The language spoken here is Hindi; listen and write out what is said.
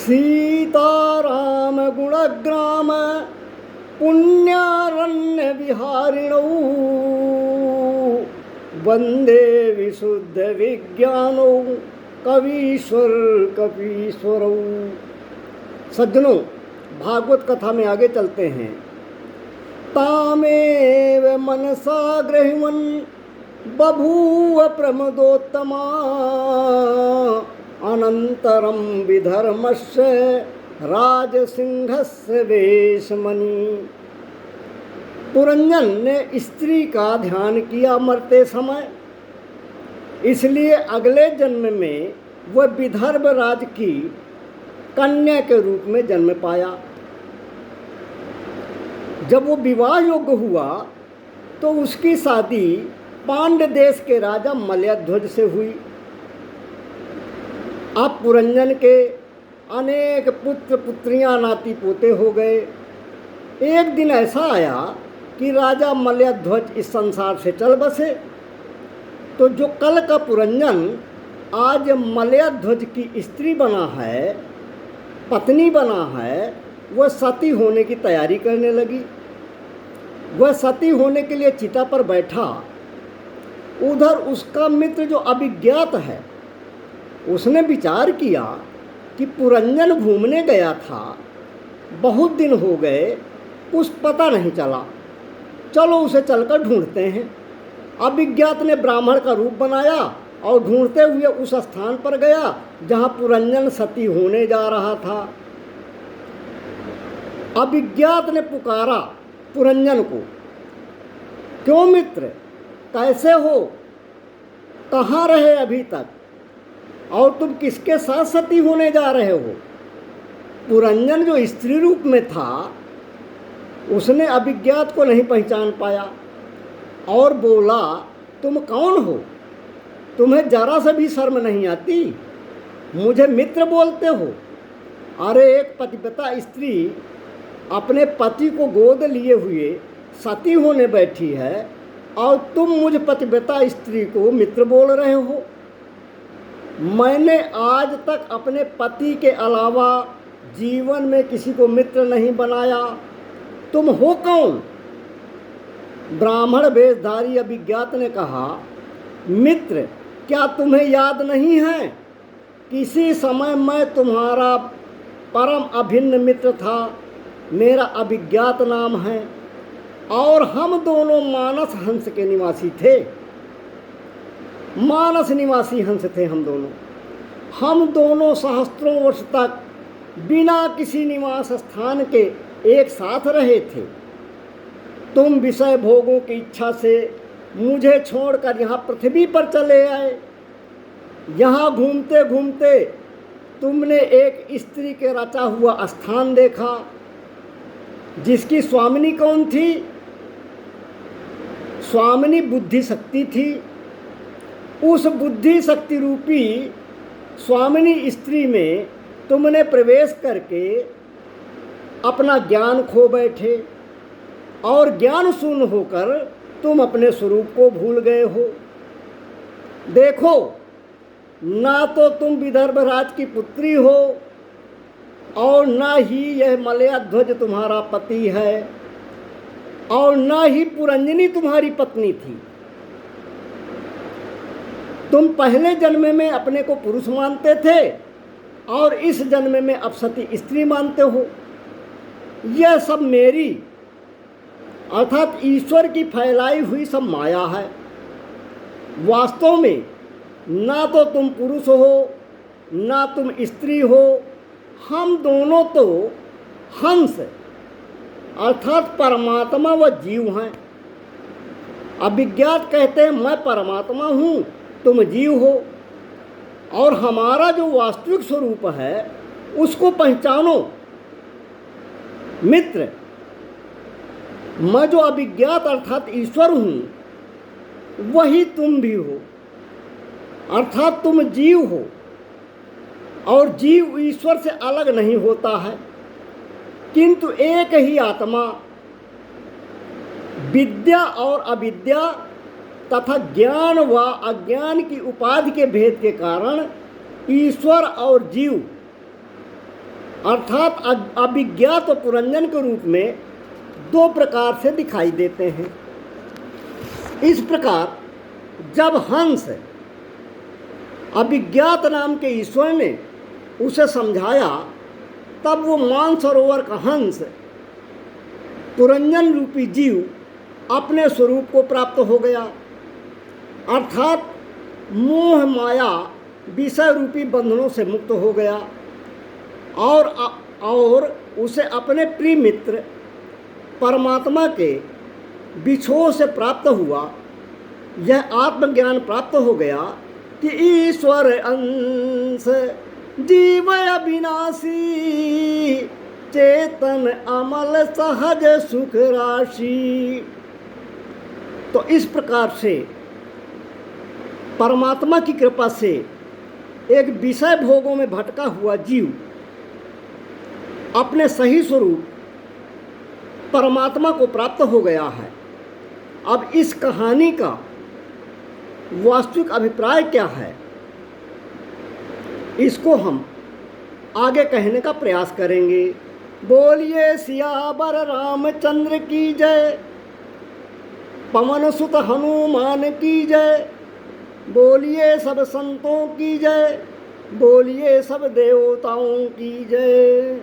सीताराम गुणग्राम पुण्यारण्य विहारिणौ वंदे विशुद्ध विज्ञानौ कवीश्वर कपीश्वरौ। सज्जनों, भागवत कथा में आगे चलते हैं। तामेव मनसा गृह्णन् बभूव प्रमदोत्तमा अनंतरम विधर्मस्य राजसिंहस्य वेशमणि। पुरंजन ने स्त्री का ध्यान किया मरते समय, इसलिए अगले जन्म में वह विदर्भ राज की कन्या के रूप में जन्म पाया। जब वो विवाह योग्य हुआ तो उसकी शादी पांड्य देश के राजा मलयध्वज से हुई। अब पुरंजन के अनेक पुत्र पुत्रियां नाती पोते हो गए। एक दिन ऐसा आया कि राजा मलयध्वज इस संसार से चल बसे, तो जो कल का पुरंजन आज मलयध्वज की स्त्री बना है, पत्नी बना है, वह सती होने की तैयारी करने लगी। वह सती होने के लिए चिता पर बैठा। उधर उसका मित्र जो अभिज्ञात है, उसने विचार किया कि पुरंजन घूमने गया था, बहुत दिन हो गए, कुछ पता नहीं चला, चलो उसे चलकर ढूंढते हैं। अभिज्ञात ने ब्राह्मण का रूप बनाया और ढूंढते हुए उस स्थान पर गया जहां पुरंजन सती होने जा रहा था। अभिज्ञात ने पुकारा पुरंजन को, क्यों मित्र, कैसे हो, कहाँ रहे अभी तक, और तुम किसके साथ सती होने जा रहे हो? पुरंजन जो स्त्री रूप में था, उसने अभिज्ञात को नहीं पहचान पाया और बोला, तुम कौन हो? तुम्हें जरा सा भी शर्म नहीं आती? मुझे मित्र बोलते हो? अरे, एक पतिव्रता स्त्री अपने पति को गोद लिए हुए सती होने बैठी है और तुम मुझ पतिव्रता स्त्री को मित्र बोल रहे हो? मैंने आज तक अपने पति के अलावा जीवन में किसी को मित्र नहीं बनाया। तुम हो कौन? ब्राह्मण वेशधारी अभिज्ञात ने कहा, मित्र, क्या तुम्हें याद नहीं है, किसी समय मैं तुम्हारा परम अभिन्न मित्र था। मेरा अभिज्ञात नाम है और हम दोनों मानस हंस के निवासी थे। मानस निवासी हंस थे हम दोनों। हम दोनों सहस्त्रों वर्ष तक बिना किसी निवास स्थान के एक साथ रहे थे। तुम विषय भोगों की इच्छा से मुझे छोड़कर यहाँ पृथ्वी पर चले आए। यहाँ घूमते घूमते तुमने एक स्त्री के रचा हुआ स्थान देखा, जिसकी स्वामिनी कौन थी? स्वामिनी बुद्धि शक्ति थी। उस बुद्धि शक्ति रूपी स्वामिनी स्त्री में तुमने प्रवेश करके अपना ज्ञान खो बैठे और ज्ञान शून्य होकर तुम अपने स्वरूप को भूल गए हो। देखो, ना तो तुम विदर्भ राज की पुत्री हो और ना ही यह मलयध्वज तुम्हारा पति है और ना ही पुरंजनी तुम्हारी पत्नी थी। तुम पहले जन्म में अपने को पुरुष मानते थे और इस जन्म में अब सती स्त्री मानते हो। यह सब मेरी अर्थात ईश्वर की फैलाई हुई सब माया है। वास्तव में ना तो तुम पुरुष हो, ना तुम स्त्री हो, हम दोनों तो हंस अर्थात परमात्मा व जीव हैं। अभिज्ञात कहते हैं, मैं परमात्मा हूँ, तुम जीव हो, और हमारा जो वास्तविक स्वरूप है उसको पहचानो। मित्र, मैं जो अभिज्ञात अर्थात ईश्वर हूँ, वही तुम भी हो, अर्थात तुम जीव हो, और जीव ईश्वर से अलग नहीं होता है, किंतु एक ही आत्मा। विद्या और अविद्या तथा ज्ञान व अज्ञान की उपाधि के भेद के कारण ईश्वर और जीव अर्थात अभिज्ञात और पुरंजन के रूप में दो प्रकार से दिखाई देते हैं। इस प्रकार जब हंस अभिज्ञात नाम के ईश्वर ने उसे समझाया, तब वो मानसरोवर का हंस पुरंजन रूपी जीव अपने स्वरूप को प्राप्त हो गया, अर्थात मोह माया विषय रूपी बंधनों से मुक्त हो गया और उसे अपने प्रिय मित्र परमात्मा के बिछोह से प्राप्त हुआ। यह आत्मज्ञान प्राप्त हो गया कि ईश्वर अंश जीव अविनाशी, चेतन अमल सहज सुख राशि। तो इस प्रकार से परमात्मा की कृपा से एक विषय भोगों में भटका हुआ जीव अपने सही स्वरूप परमात्मा को प्राप्त हो गया है। अब इस कहानी का वास्तविक अभिप्राय क्या है, इसको हम आगे कहने का प्रयास करेंगे। बोलिए सियावर रामचंद्र की जय, पवन सुत हनुमान की जय। बोलिए सब संतों की जय, बोलिए सब देवताओं की जय।